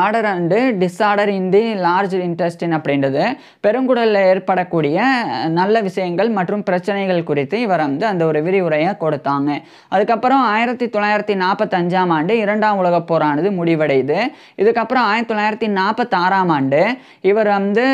order and disorder in the large intestine அப்படின்றது பெருங்குடலில் ஏற்படக்கூடிய நல்ல விஷயங்கள் மற்றும் பிரச்சனைகள் குறித்து இவர் வந்து அந்த ஒரு விரிவுரையை கொடுத்தாங்க. அதுக்கப்புறம் 1945ஆம் ஆண்டு 2ஆம் உலகப் போரானது முடிவடையுது. இதுக்கப்புறம் 1946ஆம் ஆண்டு இவர் வந்து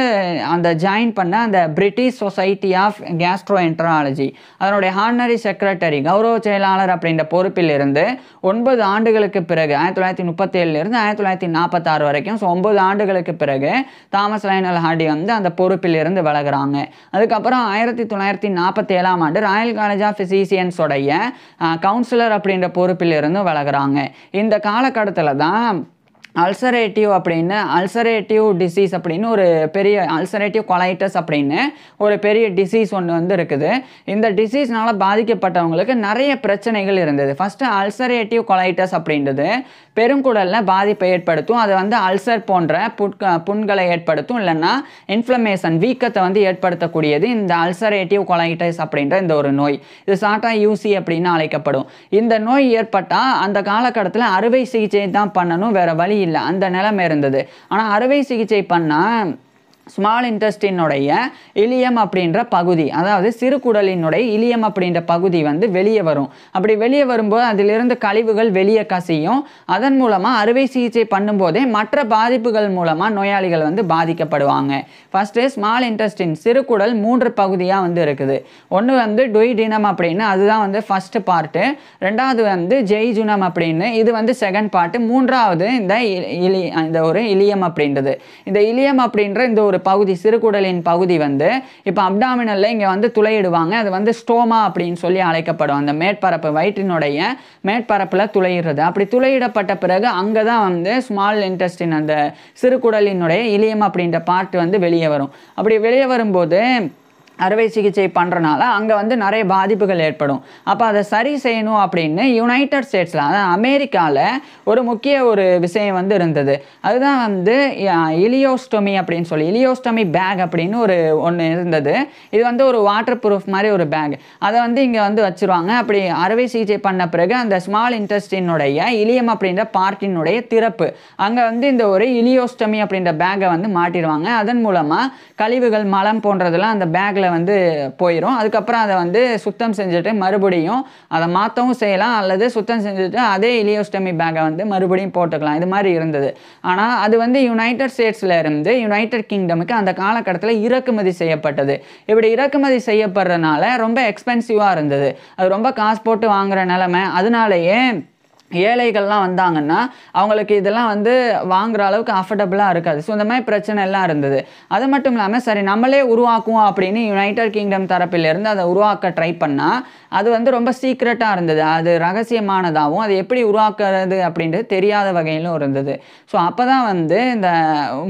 அந்த ஜாயின் பண்ண அந்த பிரிட்டிஷ் சொசைட்டி ஆஃப் கேஸ்ட்ரோஎன்டராலஜி அதனுடைய ஹானரி செக்ரட்டரி, கௌரவ செயலாளர் அப்படின்ற பொறுப்பில் இருந்து 9 ஆண்டுகளுக்கு பிறகு 1937 1946 வரைக்கும் 9 ஆண்டுகளுக்கு பிறகு தாமஸ் லைனல் ஹார்டி வந்து அந்த பொறுப்பில் இருந்து விலகுறாங்க. அதுக்கப்புறம் 1947ஆம் ஆண்டு ராயல் காலேஜ் ஆஃப் ஃபிசிசியன்ஸ் உடைய கவுன்சிலர் அப்படின்ற பொறுப்பில் இருந்து விலகுறாங்க. இந்த காலகட்டத்தில் தான் அல்சரேட்டிவ் டிசீஸ் அப்படின்னு ஒரு பெரிய அல்சரேட்டிவ் கொலைட்டஸ் அப்படின்னு ஒரு பெரிய டிசீஸ் ஒன்று வந்து இருக்குது. இந்த டிசீஸ்னால பாதிக்கப்பட்டவங்களுக்கு நிறைய பிரச்சனைகள் இருந்தது. ஃபஸ்ட்டு அல்சரேட்டிவ் கொலைட்டஸ் அப்படின்றது பெருங்குடலில் பாதிப்பை ஏற்படுத்தும். அது வந்து அல்சர் போன்ற புண்களை ஏற்படுத்தும், இல்லைன்னா இன்ஃப்ளமேஷன் வீக்கத்தை வந்து ஏற்படுத்தக்கூடியது இந்த அல்சரேட்டிவ் கொலைட்டஸ் அப்படின்ற இந்த ஒரு நோய். இது ஷார்ட்டா யூசி அப்படின்னு அழைக்கப்படும். இந்த நோய் ஏற்பட்டால் அந்த காலகட்டத்தில் அறுவை சிகிச்சை தான் பண்ணணும், வேற வழி இல்லை, அந்த நிலைமை இருந்தது. ஆனால் அறுவை சிகிச்சை பண்ணால் ஸ்மால் இன்டெஸ்டினுடைய இலியம் அப்படின்ற பகுதி, அதாவது சிறுகுடலினுடைய இலியம் அப்படின்ற பகுதி வந்து வெளியே வரும். அப்படி வெளியே வரும்போது அதிலிருந்து கழிவுகள் வெளியே கசியும். அதன் மூலமாக அறுவை சிகிச்சை பண்ணும்போதே மற்ற பாதிப்புகள் மூலமாக நோயாளிகள் வந்து பாதிக்கப்படுவாங்க. ஃபஸ்ட்டு ஸ்மால் இன்டெஸ்டின் சிறுகுடல் 3 பகுதியாக வந்து இருக்குது. ஒன்று வந்து டொய்டினம் அப்படின்னு, அதுதான் வந்து ஃபஸ்ட்டு பார்ட்டு. ரெண்டாவது வந்து ஜெய்ஜுனம் அப்படின்னு, இது வந்து செகண்ட் பார்ட்டு. மூன்றாவது இந்த ஒரு இலியம் அப்படின்றது. இந்த இலியம் அப்படின்ற இந்த ஒரு பகுதி, சிறுகுடலின் பகுதி வந்து இப்போ அப்டாமினல்ல இங்கே வந்து துளையிடுவாங்க. அது வந்து ஸ்டோமா அப்படின்னு சொல்லி அழைக்கப்படும். அந்த மேற்பரப்பு, வயிற்றினுடைய மேற்பரப்பில் துளையிடுறது. அப்படி துளையிடப்பட்ட பிறகு அங்கே தான் வந்து ஸ்மால் இன்டெஸ்டின், அந்த சிறுகுடலினுடைய இலியம் அப்படின்ற பார்ட் வந்து வெளியே வரும். அப்படி வெளியே வரும்போது அறுவை சிகிச்சை பண்ணுறனால அங்கே வந்து நிறைய பாதிப்புகள் ஏற்படும். அப்போ அதை சரி செய்யணும் அப்படின்னு யுனைடெட் ஸ்டேட்ஸில், அதாவது அமெரிக்காவில் ஒரு முக்கிய ஒரு விஷயம் வந்து இருந்தது. அதுதான் வந்து இலியோஸ்டோமி அப்படின்னு சொல்லி, இலியோஸ்டோமி பேக் அப்படின்னு ஒன்று இருந்தது. இது வந்து ஒரு வாட்டர் ப்ரூஃப் மாதிரி ஒரு பேக். அதை வந்து இங்கே வந்து வச்சுருவாங்க. அப்படி அறுவை சிகிச்சை பண்ண பிறகு அந்த ஸ்மால் இன்டெஸ்டினுடைய இலியம் அப்படின்ற பார்ட்டினுடைய திறப்பு அங்கே வந்து இந்த ஒரு இலியோஸ்டோமி அப்படின்ற பேக்கை வந்து மாட்டிடுவாங்க. அதன் மூலமாக கழிவுகள், மலம் போன்றதெல்லாம் அந்த பேக்கில் வந்து போயிடும். அதுக்கப்புறம் அதை வந்து சுத்தம் செஞ்சுட்டு மறுபடியும் அதை மாற்றவும் செய்யலாம், அல்லது சுத்தம் செஞ்சுட்டு அதே இலியோஸ்டோமி பேக்கை வந்து மறுபடியும் போட்டுக்கலாம். இது மாதிரி இருந்தது. ஆனால் அது வந்து யுனைடெட் ஸ்டேட்ஸில் இருந்து யுனைடெட் கிங்டமுக்கு அந்த காலகட்டத்தில் இறக்குமதி செய்யப்பட்டது. இப்படி இறக்குமதி செய்யப்படுறதுனால ரொம்ப எக்ஸ்பென்சிவாக இருந்தது. அது ரொம்ப காசு போட்டு வாங்குற நிலைமை. அதனாலேயே ஏழைகள்லாம் வந்தாங்கன்னா அவங்களுக்கு இதெல்லாம் வந்து வாங்குற அளவுக்கு அஃபர்டபுளாக இருக்காது. ஸோ இந்த மாதிரி பிரச்சனை எல்லாம் இருந்தது. அது மட்டும் இல்லாமல் சரி நம்மளே உருவாக்குவோம் அப்படின்னு யுனைடெட் கிங்டம் தரப்பிலிருந்து அதை உருவாக்க ட்ரை பண்ணால் அது வந்து ரொம்ப சீக்ரெட்டாக இருந்தது. அது ரகசியமானதாகவும் அது எப்படி உருவாக்குறது அப்படின்றது தெரியாத வகையிலும் இருந்தது. ஸோ அப்போ தான் வந்து இந்த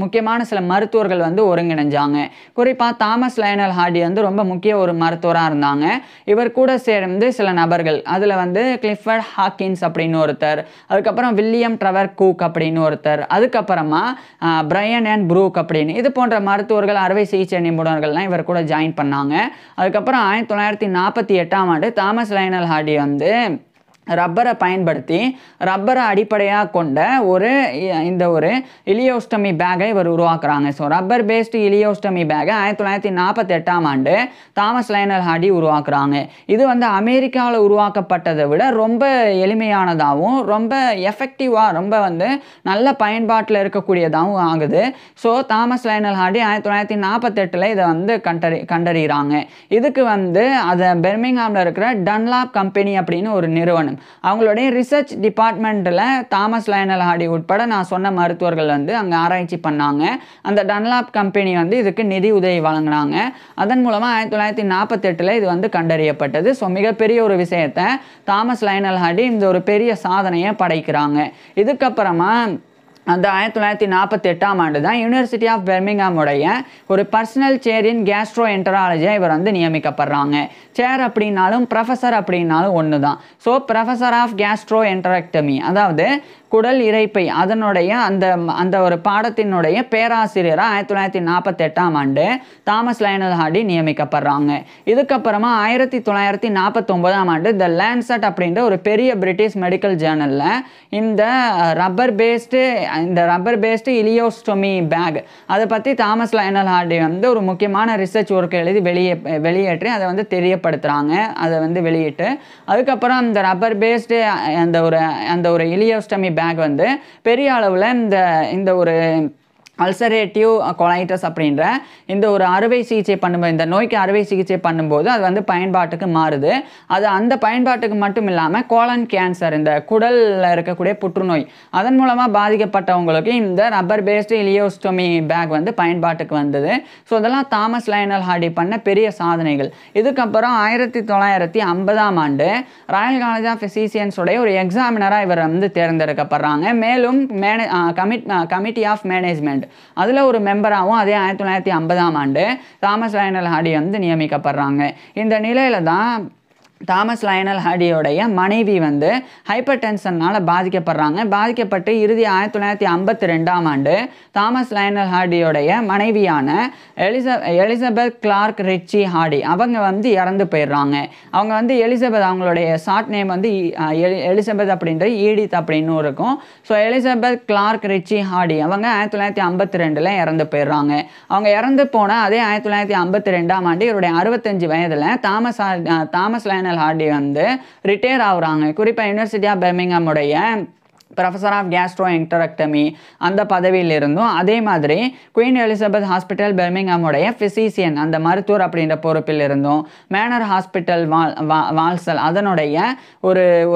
முக்கியமான சில மருத்துவர்கள் வந்து ஒருங்கிணைஞ்சாங்க. குறிப்பாக தாமஸ் லைனல் ஹார்டி வந்து ரொம்ப முக்கிய ஒரு மருத்துவராக இருந்தாங்க. இவர் கூட சேர்ந்து சில நபர்கள், அதில் வந்து கிளிஃபர்ட் ஹாக்கின்ஸ் அப்படின்னு ஒருத்தர், அதுக்கப்புறம் வில்லியம் ட்ரெவர் கூக் அப்படின்னு ஒருத்தர், அதுக்கப்புறமா பிரையன் அண்ட் ப்ரூக் அப்படின்னு இது போன்ற மருத்துவர்கள் அறுவை சிகிச்சை நிபுணர்கள்லாம் இவர் கூட ஜாயின் பண்ணாங்க. அதுக்கப்புறம் 1948ஆம் ஆண்டு தாமஸ் லைனல் ஹார்டி வந்து ரப்பரை பயன்படுத்தி ரப்பரை அடிப்படையாக கொண்ட இந்த ஒரு இலியோஸ்டமி பேக்கை இவர் உருவாக்குறாங்க. ஸோ ரப்பர் பேஸ்டு இலியோஸ்டமி பேக்கை 1948ஆம் ஆண்டு தாமஸ் லைனல் ஹார்டி உருவாக்குறாங்க. இது வந்து அமெரிக்காவில் உருவாக்கப்பட்டதை விட ரொம்ப எளிமையானதாகவும் ரொம்ப எஃபெக்டிவாக ரொம்ப வந்து நல்ல பயன்பாட்டில் இருக்கக்கூடியதாகவும் ஆகுது. ஸோ தாமஸ் லைனல் ஹார்டி 1948 இதை வந்து கண்டறிகிறாங்க. இதுக்கு வந்து அதை பெர்மிங்ஹாமில் இருக்கிற டன்லாப் கம்பெனி அப்படின்னு ஒரு நிறுவனம், அவங்களுடைய ரிசர்ச் டிபார்ட்மெண்ட்டில் தாமஸ் லைனல் ஹார்டி உட்பட நான் சொன்ன மருத்துவர்கள் வந்து அங்கே ஆராய்ச்சி பண்ணாங்க. அந்த டன்லாப் கம்பெனி வந்து இதுக்கு நிதி உதவி வழங்கினாங்க. அதன் மூலமாக 1948 இது வந்து கண்டறியப்பட்டது. ஸோ மிகப்பெரிய ஒரு விஷயத்தை தாமஸ் லைனல் ஹார்டி இந்த ஒரு பெரிய சாதனையை படைக்கிறாங்க. இதுக்கப்புறமா அந்த 1948ஆம் ஆண்டு தான் யூனிவர்சிட்டி ஆஃப் பெர்மிங்ஹாமுடைய ஒரு பர்சனல் சேர் இன் கேஸ்ட்ரோ என்டராலஜியாக இவர் வந்து நியமிக்கப்படுறாங்க. சேர் அப்படின்னாலும் ப்ரொஃபஸர் அப்படின்னாலும் ஒன்று தான். ஸோ ப்ரொஃபஸர் ஆஃப் கேஸ்ட்ரோ என்டராக்டமி, அதாவது குடல் இரைப்பை அதனுடைய அந்த ஒரு பாடத்தினுடைய பேராசிரியராக 1948ஆம் ஆண்டு தாமஸ் லைனல் ஹார்டி நியமிக்கப்படுறாங்க. இதுக்கப்புறமா 1949ஆம் ஆண்டு த லான்செட் அப்படின்ற ஒரு பெரிய பிரிட்டிஷ் மெடிக்கல் ஜேர்னலில் இந்த ரப்பர் பேஸ்டு இலியோஸ்டோமி பேக் அதை பற்றி தாமஸ் லைனல் ஹார்டி வந்து ஒரு முக்கியமான ரிசர்ச் ஒர்க் எழுதி வெளியேற்றி அதை வந்து தெரியப்படுத்துகிறாங்க. அதை வந்து வெளியிட்டு அதுக்கப்புறம் இந்த ரப்பர் பேஸ்டு அந்த ஒரு இலியோஸ்டோமி பேக் வந்து பெரிய அளவில் இந்த ஒரு அல்சரேட்டிவ் கொலைட்டஸ் அப்படின்ற இந்த ஒரு அறுவை சிகிச்சை பண்ணும்போது, இந்த நோய்க்கு அறுவை சிகிச்சை பண்ணும்போது அது வந்து பயன்பாட்டுக்கு மாறுது. அது அந்த பயன்பாட்டுக்கு மட்டும் இல்லாமல் கோலன் கேன்சர், இந்த குடலில் இருக்கக்கூடிய புற்றுநோய் அதன் மூலமாக பாதிக்கப்பட்டவங்களுக்கு இந்த ரப்பர் பேஸ்டு இலியோஸ்டோமி பேக் வந்து பயன்பாட்டுக்கு வந்தது. ஸோ இதெல்லாம் தாமஸ் லைனல் ஹார்டி பண்ண பெரிய சாதனைகள். இதுக்கப்புறம் 1950ஆம் ஆண்டு ராயல் காலேஜ் ஆஃப் ஃபிசிஷியன்ஸுடைய ஒரு எக்ஸாமினராக இவர் வந்து தேர்ந்தெடுக்கப்படுறாங்க. மேலும் கமிட்டி ஆஃப் மேனேஜ்மெண்ட் அதில் ஒரு மெம்பராகவும் அதே 1950ஆம் ஆண்டு தாமஸ் லைனல் ஹார்டி வந்து நியமிக்கப்படுறாங்க. இந்த நிலையில தான் தாமஸ் லைனல் ஹார்டியோடைய மனைவி வந்து ஹைப்பர் டென்ஷனால் பாதிக்கப்பட்டு இறுதி 1952ஆம் ஆண்டு தாமஸ் லைனல் ஹார்டியோடைய மனைவியான எலிசபெத் கிளார்க் ரிச்சி ஹார்டி அவங்க வந்து இறந்து போயிடுறாங்க. அவங்க வந்து எலிசபெத், அவங்களுடைய ஷார்ட் நேம் வந்து எலிசபெத் அப்படின்ற ஈடித் அப்படின்னு இருக்கும். So Elizabeth Clark Ritchie Hardy அவங்க 1952 இறந்து போயிடுறாங்க. அவங்க இறந்து போன அதே 1952ஆம் ஆண்டு இவருடைய 65 வயதில் தாமஸ் லைனல் ஹார்டி வந்து ரிட்டையர் ஆகுறாங்க. குறிப்பாக யூனிவர்சிட்டி ஆஃப் பெர்மிங்ஹாமுடைய ப்ரொஃபஸர் ஆஃப் கேஸ்ட்ரோ என்டராக்டமி அந்த பதவியில் இருந்தும், அதே மாதிரி குயின் எலிசபெத் ஹாஸ்பிட்டல் பெர்மிங்ஹாமுடைய ஃபிசிஷியன் அந்த மருத்துவர் அப்படின்ற பொறுப்பில் இருந்தும், மேனர் ஹாஸ்பிட்டல் வால்சல் அதனுடைய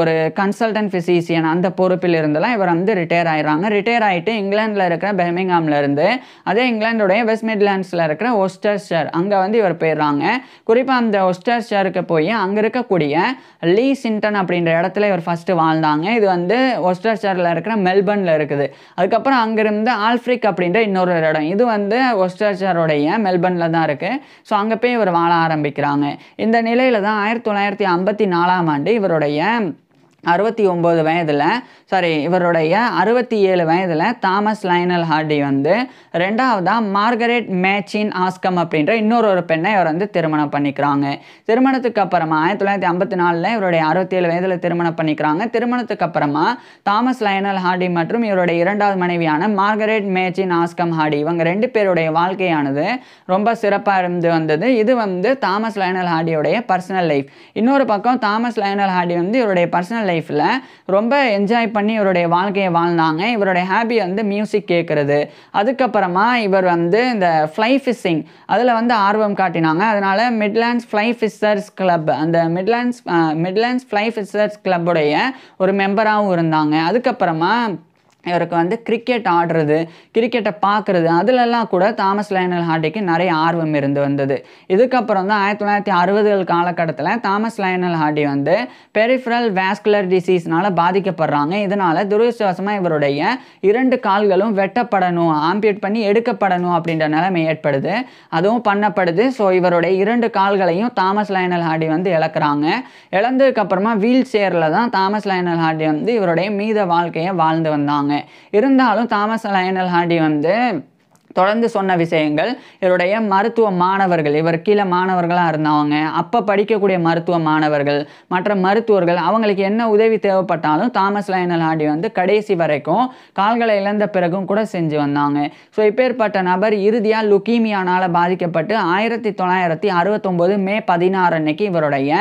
ஒரு கன்சல்டன்ட் ஃபிசிஷியன் அந்த பொறுப்பில் இருந்தெல்லாம் இவர் வந்து ரிட்டையர் ஆயிடுறாங்க. ரிட்டையர் ஆகிட்டு இங்கிலாண்டில் இருக்கிற பெர்மிங்ஹாமில் இருந்து அதே இங்கிலாந்துடைய வெஸ்ட் மிட்லாண்ட்ஸில் இருக்கிற ஒஸ்டர்ஷர் அங்கே வந்து இவர் போயிடுறாங்க. குறிப்பாக அந்த ஒஸ்டர்ஷருக்கு போய் அங்கே இருக்கக்கூடிய லீ சின்டன் அப்படின்ற இடத்துல இவர் ஃபஸ்ட்டு வாழ்ந்தாங்க. இது வந்து ஒஸ்டர்ஷர் இருக்கிற மெல்பர்ன்ல இருக்குது. அதுக்கப்புறம் அங்கிருந்து ஆல்ஃப்ரிக் அப்படின்ற இன்னொரு இடம், இது வந்து ஒஸ்டர்ஷருடைய மெல்பர்ன்ல தான் இருக்கு. ஸோ அங்கே போய் இவர் வாழ ஆரம்பிக்கிறாங்க. இந்த நிலையில தான் 1954ஆம் ஆண்டு இவருடைய 67 வயதில் இவருடைய 67 வயதில் தாமஸ் லைனல் ஹார்டி வந்து ரெண்டாவதாக மார்கரெட் மேச்சின் ஆஸ்கம் அப்படின்ற இன்னொரு பெண்ணை இவர் வந்து திருமணம் பண்ணிக்கிறாங்க. திருமணத்துக்கு அப்புறமா 1954 இவருடைய 67 வயதில் திருமணம் பண்ணிக்கிறாங்க. திருமணத்துக்கு அப்புறமா தாமஸ் லைனல் ஹார்டி மற்றும் இவருடைய இரண்டாவது மனைவியான மார்கரெட் மேச்சின் ஆஸ்கம் ஹார்டி இவங்க 2 பேருடைய வாழ்க்கையானது ரொம்ப சிறப்பாக இருந்து வந்தது. இது வந்து தாமஸ் லைனல் ஹார்டியோடைய பர்சனல் லைஃப். இன்னொரு பக்கம் தாமஸ் லைனல் ஹார்டி வந்து இவருடைய பர்சனல் லைஃப்பில் ரொம்ப என்ஜாய் பண்ணி இவருடைய வாழ்க்கையை வாழ்ந்தாங்க. இவருடைய ஹாபி வந்து மியூசிக் கேட்குறது. அதுக்கப்புறமா இவர் வந்து இந்த ஃப்ளை ஃபிஷிங் அதில் வந்து ஆர்வம் காட்டினாங்க. அதனால் மிட்லாண்ட்ஸ் ஃப்ளை ஃபிஷர்ஸ் கிளப் அந்த மிட்லாண்ட்ஸ் ஃப்ளை ஃபிஷர்ஸ் கிளப்புடைய ஒரு மெம்பராகவும் இருந்தாங்க. அதுக்கப்புறமா இவருக்கு வந்து கிரிக்கெட் ஆடுறது, கிரிக்கெட்டை பார்க்குறது அதிலெல்லாம் கூட தாமஸ் லயனல் ஹார்டிக்கு நிறைய ஆர்வம் இருந்து வந்தது. இதுக்கப்புறம் தான் 1960கள் காலகட்டத்தில் தாமஸ் லயனல் ஹார்டி வந்து பெரிஃபரல் வாஸ்குலர் டிசீஸ்னால பாதிக்கப்படுறாங்க. இதனால் துரதிர்ஷ்டவசமாக இவருடைய 2 கால்களும் வெட்டப்படணும், ஆம்பியூட் பண்ணி எடுக்கப்படணும் அப்படின்ற நிலைமை ஏற்படுது. அதுவும் பண்ணப்படுது. ஸோ இவருடைய 2 கால்களையும் தாமஸ் லயனல் ஹார்டி வந்து இழக்கிறாங்க. இழந்ததுக்கப்புறமா வீல் சேரில் தான் தாமஸ் லயனல் ஹார்டி வந்து இவருடைய மீத வாழ்க்கையை வாழ்ந்து வந்தாங்க. இருந்தாலும் தாமஸ் லயனல் ஹார்டி வந்து தொடர்ந்து சொன்ன விஷயங்கள், இவருடைய மருத்துவ மாணவர்கள், இவர் கீழே மாணவர்களாக இருந்தவங்க, அப்போ படிக்கக்கூடிய மருத்துவ மாணவர்கள், மற்ற மருத்துவர்கள் அவங்களுக்கு என்ன உதவி தேவைப்பட்டாலும் தாமஸ் லயனல் ஹார்டி வந்து கடைசி வரைக்கும் கால்களை இழந்த பிறகும் கூட செஞ்சு வந்தாங்க. ஸோ இப்பேற்பட்ட நபர் இறுதியாக லுக்கீமியானால் பாதிக்கப்பட்டு 1969 மே 16 அன்னைக்கு இவருடைய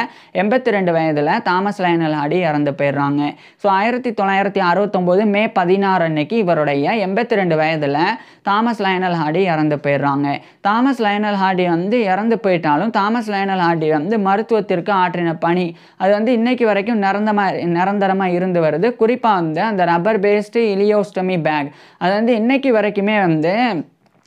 82 வயதில் தாமஸ் லயனல் ஹார்டி இறந்து போயிடுறாங்க. ஸோ 1969 மே 16 அன்னைக்கு இவருடைய 82 வயதில் தாமஸ் லயனல் ஹார்டி இறந்து போயிடுறாங்க. தாமஸ் லயனல் ஹார்டி வந்து இறந்து போயிட்டாலும் தாமஸ் லயனல் ஹார்டி வந்து மருத்துவத்திற்கு ஆற்றின பணி அது வந்து இன்னைக்கு வரைக்கும் நிரந்தரமாக இருந்து வருது. குறிப்பாக வந்து அந்த ரப்பர் பேஸ்டு இலியோஸ்டமி பேக் அது வந்து இன்னைக்கு வரைக்குமே வந்து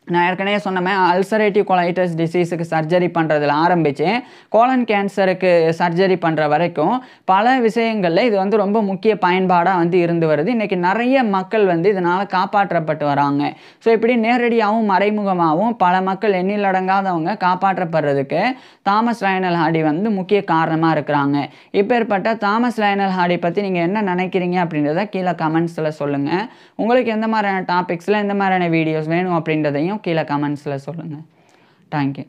நான் ஏற்கனவே சொன்னேன், அல்சரேட்டிவ் கொலைட்டிஸ் டிசீஸுக்கு சர்ஜரி பண்ணுறதுல ஆரம்பித்து கோலன் கேன்சருக்கு சர்ஜரி பண்ணுற வரைக்கும் பல விஷயங்களில் இது வந்து ரொம்ப முக்கிய பயன்பாடாக வந்து இருந்து வருது. இன்றைக்கி நிறைய மக்கள் வந்து இதனால் காப்பாற்றப்பட்டு வராங்க. ஸோ இப்படி நேரடியாகவும் மறைமுகமாகவும் பல மக்கள் எண்ணிலடங்காதவங்க காப்பாற்றப்படுறதுக்கு தாமஸ் லயனல் ஹார்டி வந்து முக்கிய காரணமாக இருக்கிறாங்க. இப்பேற்பட்ட தாமஸ் லயனல் ஹார்டி பற்றி நீங்கள் என்ன நினைக்கிறீங்க அப்படின்றத கீழே கமெண்ட்ஸில் சொல்லுங்கள். உங்களுக்கு எந்த மாதிரியான டாபிக்ஸில் எந்த மாதிரியான வீடியோஸ் வேணும் அப்படின்றதையும் கீழே கமெண்ட்ஸில் சொல்லுங்கள். தேங்க்யூ.